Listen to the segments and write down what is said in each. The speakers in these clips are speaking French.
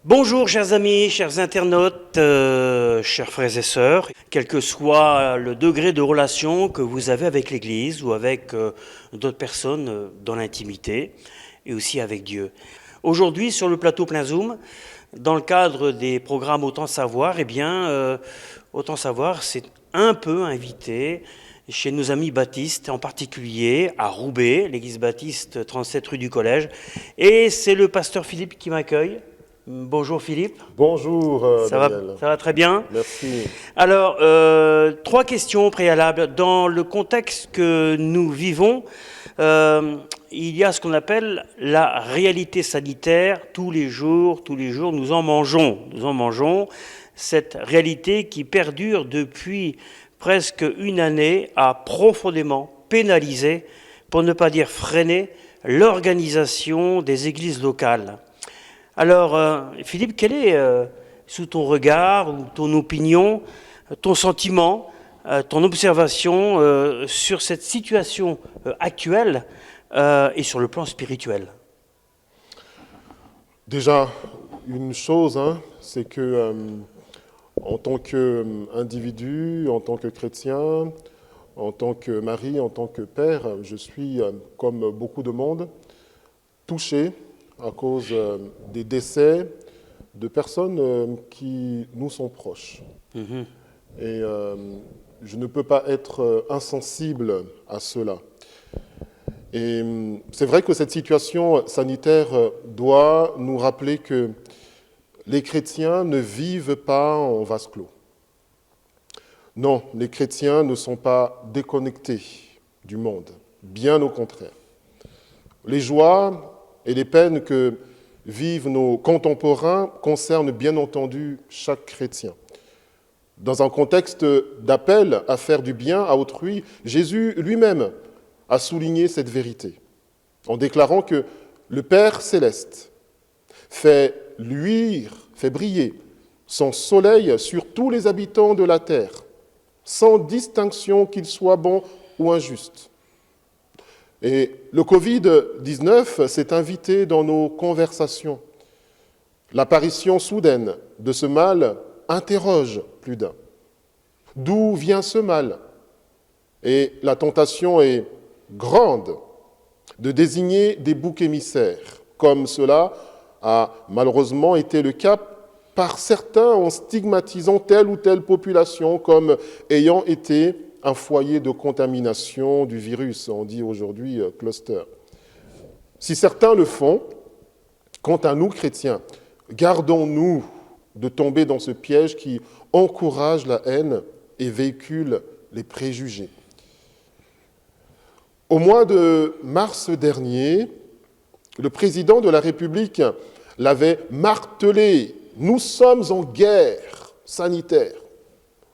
Bonjour chers amis, chers internautes, chers frères et sœurs, quel que soit le degré de relation que vous avez avec l'Église ou avec d'autres personnes dans l'intimité et aussi avec Dieu. Aujourd'hui sur le plateau Plein Zoom, dans le cadre des programmes Autant Savoir, Autant Savoir c'est un peu invité chez nos amis baptistes, en particulier à Roubaix, l'église baptiste 37 rue du Collège, et c'est le pasteur Philippe qui m'accueille. Bonjour Philippe. Bonjour Daniel. Ça va très bien. Merci. Alors, trois questions préalables. Dans le contexte que nous vivons, il y a ce qu'on appelle la réalité sanitaire. Tous les jours, nous en mangeons. Nous en mangeons. Cette réalité qui perdure depuis presque une année a profondément pénalisé, pour ne pas dire freiné, l'organisation des églises locales. Alors, Philippe, quel est, sous ton regard, ou ton opinion, ton sentiment, ton observation sur cette situation actuelle et sur le plan spirituel? Déjà, une chose, c'est que en tant qu'individu, en tant que chrétien, en tant que mari, en tant que père, je suis, comme beaucoup de monde, touché à cause des décès de personnes qui nous sont proches. Mhm. Et je ne peux pas être insensible à cela. Et c'est vrai que cette situation sanitaire doit nous rappeler que les chrétiens ne vivent pas en vase clos. Non, les chrétiens ne sont pas déconnectés du monde, bien au contraire. Les joies et les peines que vivent nos contemporains concernent bien entendu chaque chrétien. Dans un contexte d'appel à faire du bien à autrui, Jésus lui-même a souligné cette vérité en déclarant que le Père céleste fait luire, fait briller son soleil sur tous les habitants de la terre, sans distinction qu'ils soient bons ou injustes. Et le Covid-19 s'est invité dans nos conversations. L'apparition soudaine de ce mal interroge plus d'un. D'où vient ce mal? Et la tentation est grande de désigner des boucs émissaires, comme cela a malheureusement été le cas par certains en stigmatisant telle ou telle population comme ayant été un foyer de contamination du virus, on dit aujourd'hui cluster. Si certains le font, quant à nous chrétiens, gardons-nous de tomber dans ce piège qui encourage la haine et véhicule les préjugés. Au mois de mars dernier, le président de la République l'avait martelé. Nous sommes en guerre sanitaire.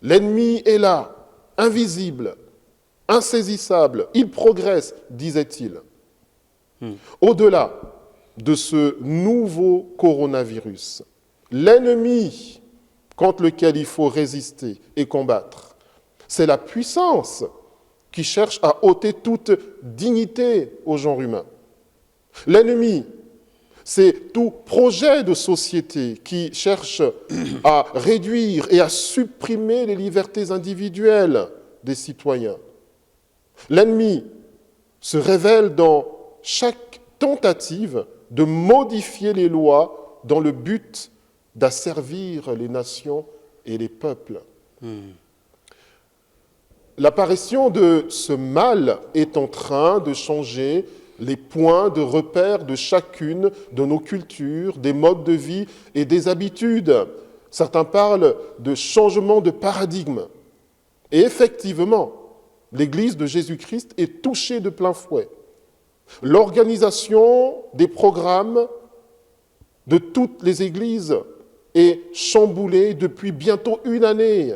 L'ennemi est là, invisible, insaisissable. Il progresse, disait-il. Au-delà de ce nouveau coronavirus, l'ennemi contre lequel il faut résister et combattre, c'est la puissance qui cherche à ôter toute dignité au genre humain. L'ennemi, c'est tout projet de société qui cherche à réduire et à supprimer les libertés individuelles des citoyens. L'ennemi se révèle dans chaque tentative de modifier les lois dans le but d'asservir les nations et les peuples. L'apparition de ce mal est en train de changer les points de repère de chacune de nos cultures, des modes de vie et des habitudes. Certains parlent de changement de paradigme. Et effectivement, l'Église de Jésus-Christ est touchée de plein fouet. L'organisation des programmes de toutes les églises est chamboulée depuis bientôt une année.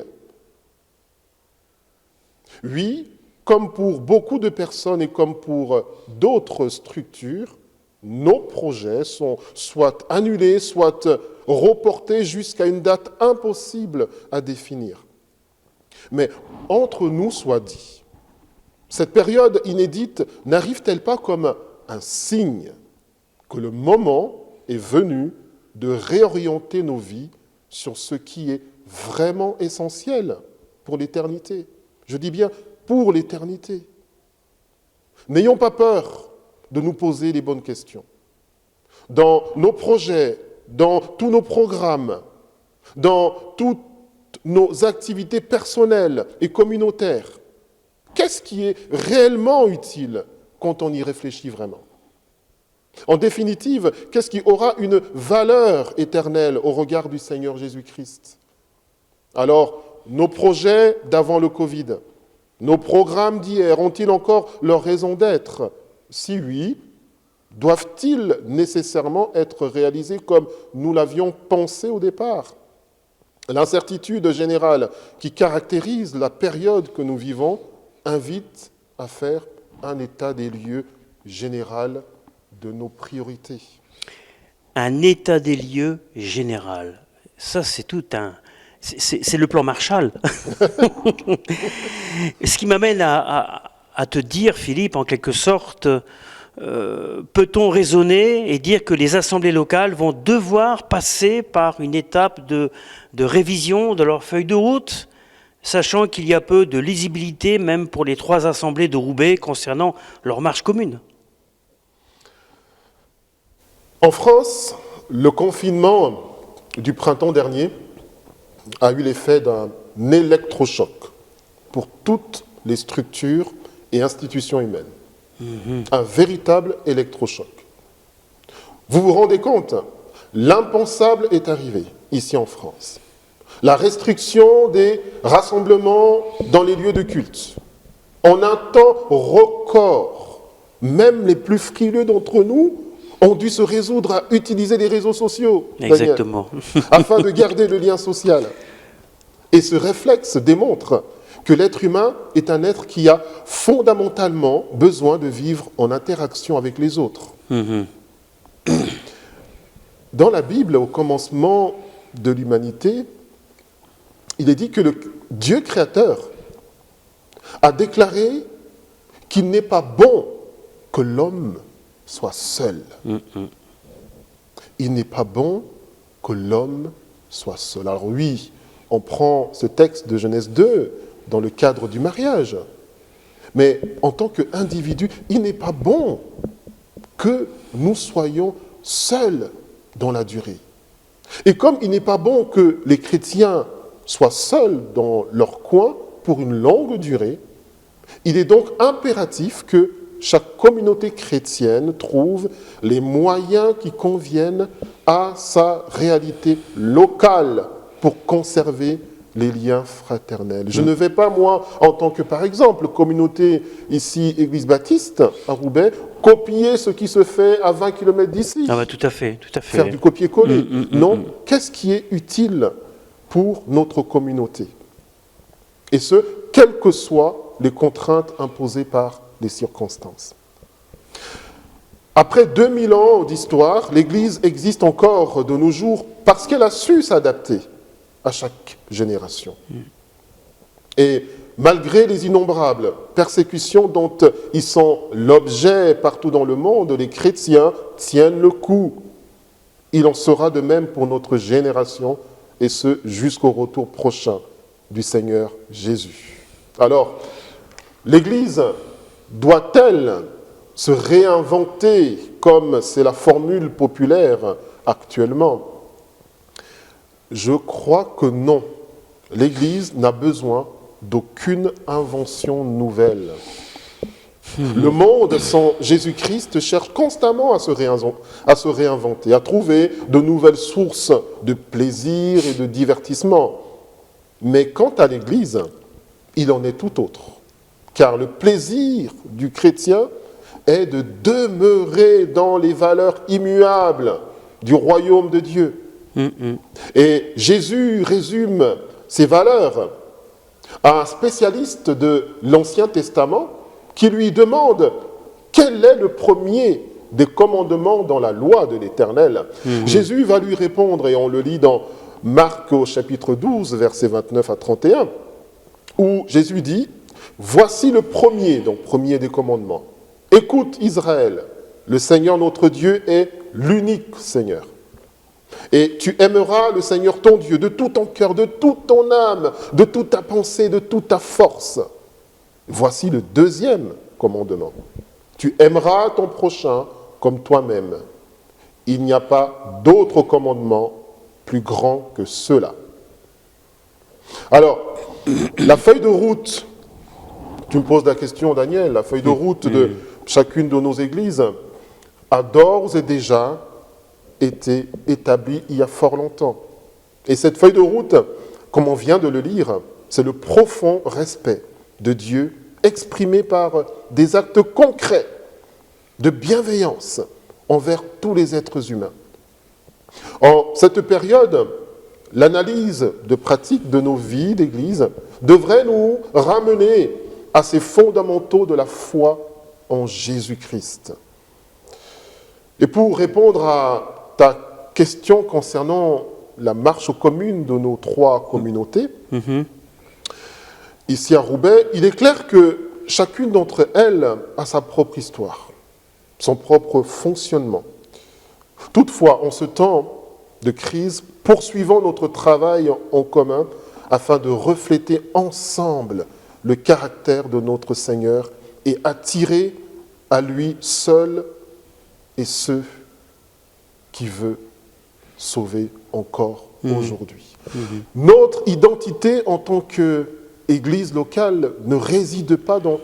Oui, comme pour beaucoup de personnes et comme pour d'autres structures, nos projets sont soit annulés, soit reportés jusqu'à une date impossible à définir. Mais entre nous soit dit, cette période inédite n'arrive-t-elle pas comme un signe que le moment est venu de réorienter nos vies sur ce qui est vraiment essentiel pour l'éternité. Je dis bien pour l'éternité. N'ayons pas peur de nous poser les bonnes questions. Dans nos projets, dans tous nos programmes, dans toutes nos activités personnelles et communautaires, qu'est-ce qui est réellement utile quand on y réfléchit vraiment? En définitive, qu'est-ce qui aura une valeur éternelle au regard du Seigneur Jésus-Christ? Alors, nos projets d'avant le Covid, nos programmes d'hier ont-ils encore leur raison d'être? Si oui, doivent-ils nécessairement être réalisés comme nous l'avions pensé au départ? L'incertitude générale qui caractérise la période que nous vivons invite à faire un état des lieux général de nos priorités. Un état des lieux général. Ça, c'est tout un... C'est le plan Marshall. Ce qui m'amène à te dire, Philippe, en quelque sorte, peut-on raisonner et dire que les assemblées locales vont devoir passer par une étape de révision de leur feuille de route, sachant qu'il y a peu de lisibilité, même pour les 3 assemblées de Roubaix, concernant leur marche commune? En France, le confinement du printemps dernier a eu l'effet d'un électrochoc pour toutes les structures et institutions humaines. Un véritable électrochoc. Vous vous rendez compte? L'impensable est arrivé ici en France. La restriction des rassemblements dans les lieux de culte. En un temps record, même les plus frileux d'entre nous ont dû se résoudre à utiliser les réseaux sociaux, Exactement. Daniel, afin de garder le lien social. Et ce réflexe démontre que l'être humain est un être qui a fondamentalement besoin de vivre en interaction avec les autres. Dans la Bible, au commencement de l'humanité, il est dit que le Dieu créateur a déclaré qu'il n'est pas bon que l'homme soit seul. Il n'est pas bon que l'homme soit seul. Alors oui, on prend ce texte de Genèse 2 dans le cadre du mariage. Mais en tant qu'individu, il n'est pas bon que nous soyons seuls dans la durée. Et comme il n'est pas bon que les chrétiens soient seuls dans leur coin pour une longue durée, il est donc impératif que chaque communauté chrétienne trouve les moyens qui conviennent à sa réalité locale pour conserver les liens fraternels. Je ne vais pas, moi, en tant que, par exemple, communauté ici, Église Baptiste, à Roubaix, copier ce qui se fait à 20 km d'ici. Ah bah, tout à fait, tout à fait. Faire du copier-coller. Non, qu'est-ce qui est utile pour notre communauté? Et ce, quelles que soient les contraintes imposées par les circonstances. Après 2000 ans d'histoire, l'Église existe encore de nos jours parce qu'elle a su s'adapter à chaque génération. Et malgré les innombrables persécutions dont ils sont l'objet partout dans le monde, les chrétiens tiennent le coup. Il en sera de même pour notre génération, et ce jusqu'au retour prochain du Seigneur Jésus. Alors, l'Église doit-elle se réinventer, comme c'est la formule populaire actuellement? Je crois que non. L'Église n'a besoin d'aucune invention nouvelle. Le monde sans Jésus-Christ cherche constamment à se réinventer, à trouver de nouvelles sources de plaisir et de divertissement. Mais quant à l'Église, il en est tout autre. Car le plaisir du chrétien est de demeurer dans les valeurs immuables du royaume de Dieu. Et Jésus résume ces valeurs à un spécialiste de l'Ancien Testament qui lui demande quel est le premier des commandements dans la loi de l'Éternel. Jésus va lui répondre, et on le lit dans Marc au chapitre 12, versets 29 à 31, où Jésus dit « Voici le premier, donc premier des commandements. Écoute Israël, le Seigneur notre Dieu est l'unique Seigneur. Et tu aimeras le Seigneur ton Dieu de tout ton cœur, de toute ton âme, de toute ta pensée, de toute ta force. Voici le deuxième commandement. Tu aimeras ton prochain comme toi-même. Il n'y a pas d'autre commandement plus grand que cela. Alors, la feuille de route, tu me poses la question, Daniel, la feuille de route de chacune de nos églises a d'ores et déjà été établie il y a fort longtemps. Et cette feuille de route, comme on vient de le lire, c'est le profond respect de Dieu exprimé par des actes concrets de bienveillance envers tous les êtres humains. En cette période, l'analyse de pratique de nos vies d'Église devrait nous ramener à ces fondamentaux de la foi en Jésus-Christ. Et pour répondre à ta question concernant la marche commune de nos trois communautés, ici à Roubaix, il est clair que chacune d'entre elles a sa propre histoire, son propre fonctionnement. Toutefois, en ce temps de crise, poursuivons notre travail en commun afin de refléter ensemble le caractère de notre Seigneur et attirer à lui seul et ceux qui veut sauver encore aujourd'hui. Notre identité en tant qu'Église locale ne réside pas dans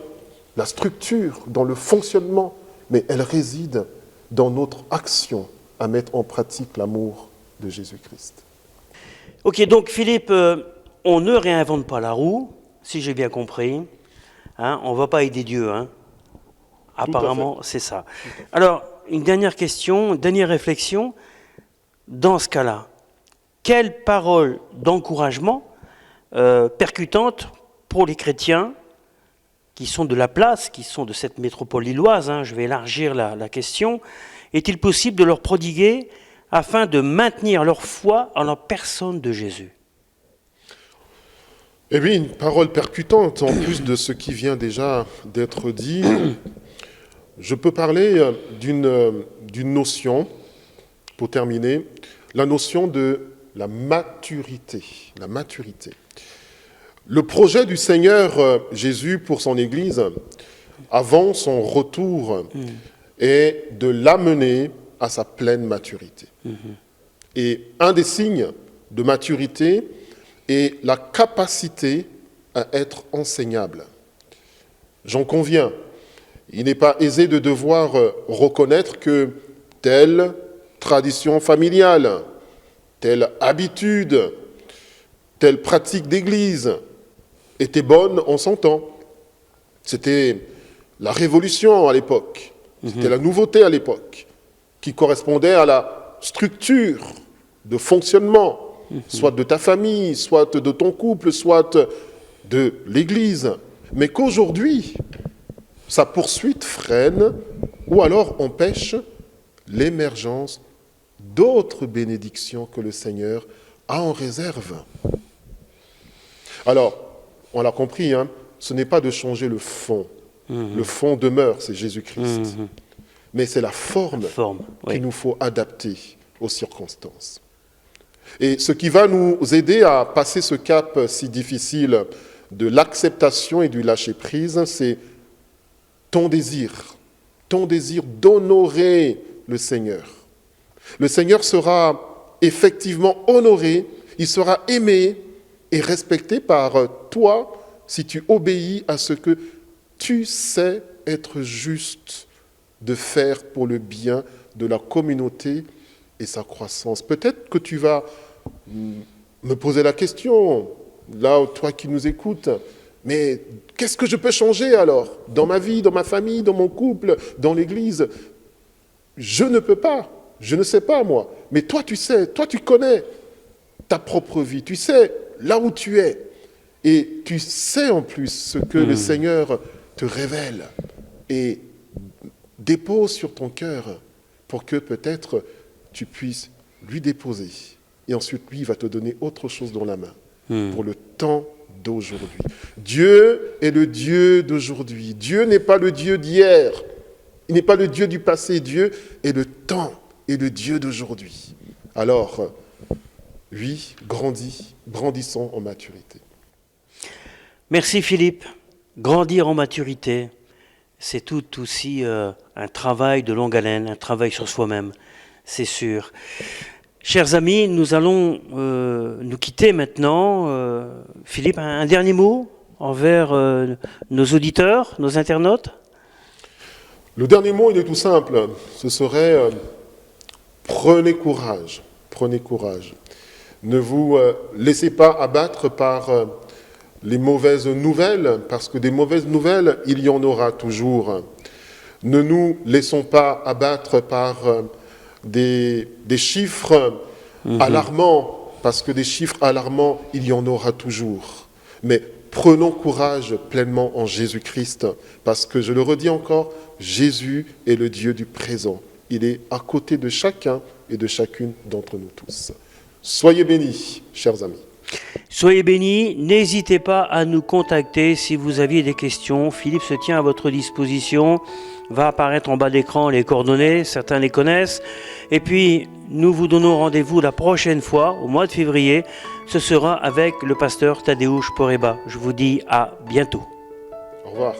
la structure, dans le fonctionnement, mais elle réside dans notre action à mettre en pratique l'amour de Jésus-Christ. Ok, donc Philippe, on ne réinvente pas la roue, si j'ai bien compris. Hein, on ne va pas aider Dieu. Hein. Apparemment, c'est ça. Alors, une dernière question, une dernière réflexion. Dans ce cas-là, quelle parole d'encouragement percutante pour les chrétiens qui sont de la place, qui sont de cette métropole lilloise, hein, je vais élargir la question, est-il possible de leur prodiguer afin de maintenir leur foi en la personne de Jésus? Eh bien, une parole percutante, en plus de ce qui vient déjà d'être dit. Je peux parler d'une notion, pour terminer, la notion de la maturité. La maturité. Le projet du Seigneur Jésus pour son Église, avant son retour, est de l'amener à sa pleine maturité. Et un des signes de maturité est la capacité à être enseignable. J'en conviens, il n'est pas aisé de devoir reconnaître que telle tradition familiale, telle habitude, telle pratique d'église était bonne en son temps. C'était la révolution à l'époque, c'était la nouveauté à l'époque, qui correspondait à la structure de fonctionnement, soit de ta famille, soit de ton couple, soit de l'Église. Mais qu'aujourd'hui, sa poursuite freine ou alors empêche l'émergence d'autres bénédictions que le Seigneur a en réserve. Alors, on l'a compris, hein, ce n'est pas de changer le fond. Le fond demeure, c'est Jésus-Christ. Mais c'est la forme qu'il nous faut adapter aux circonstances. Et ce qui va nous aider à passer ce cap si difficile de l'acceptation et du lâcher-prise, c'est ton désir d'honorer le Seigneur. Le Seigneur sera effectivement honoré, il sera aimé et respecté par toi si tu obéis à ce que tu sais être juste de faire pour le bien de la communauté et sa croissance. Peut-être que tu vas me poser la question, là, toi qui nous écoutes, mais qu'est-ce que je peux changer alors dans ma vie, dans ma famille, dans mon couple, dans l'Église? Je ne peux pas, je ne sais pas moi, mais toi tu sais, toi tu connais ta propre vie, tu sais là où tu es, et tu sais en plus ce que le Seigneur te révèle et dépose sur ton cœur pour que peut-être tu puisses lui déposer. Et ensuite, lui, il va te donner autre chose dans la main pour le temps d'aujourd'hui. Dieu est le Dieu d'aujourd'hui. Dieu n'est pas le Dieu d'hier. Il n'est pas le Dieu du passé. Dieu est le temps et le Dieu d'aujourd'hui. Alors, oui, grandissons en maturité. Merci Philippe. Grandir en maturité, c'est tout aussi un travail de longue haleine, un travail sur soi-même, c'est sûr. Chers amis, nous allons nous quitter maintenant. Philippe, un dernier mot envers nos auditeurs, nos internautes? Le dernier mot, il est tout simple. Ce serait prenez courage. Prenez courage. Ne vous laissez pas abattre par les mauvaises nouvelles, parce que des mauvaises nouvelles, il y en aura toujours. Ne nous laissons pas abattre par des chiffres alarmants, parce que des chiffres alarmants, il y en aura toujours. Mais prenons courage pleinement en Jésus-Christ, parce que, je le redis encore, Jésus est le Dieu du présent. Il est à côté de chacun et de chacune d'entre nous tous. Soyez bénis, chers amis. Soyez bénis, n'hésitez pas à nous contacter si vous aviez des questions. Philippe se tient à votre disposition. Va apparaître en bas d'écran les coordonnées, certains les connaissent. Et puis, nous vous donnons rendez-vous la prochaine fois, au mois de février. Ce sera avec le pasteur Tadeusz Poreba. Je vous dis à bientôt. Au revoir.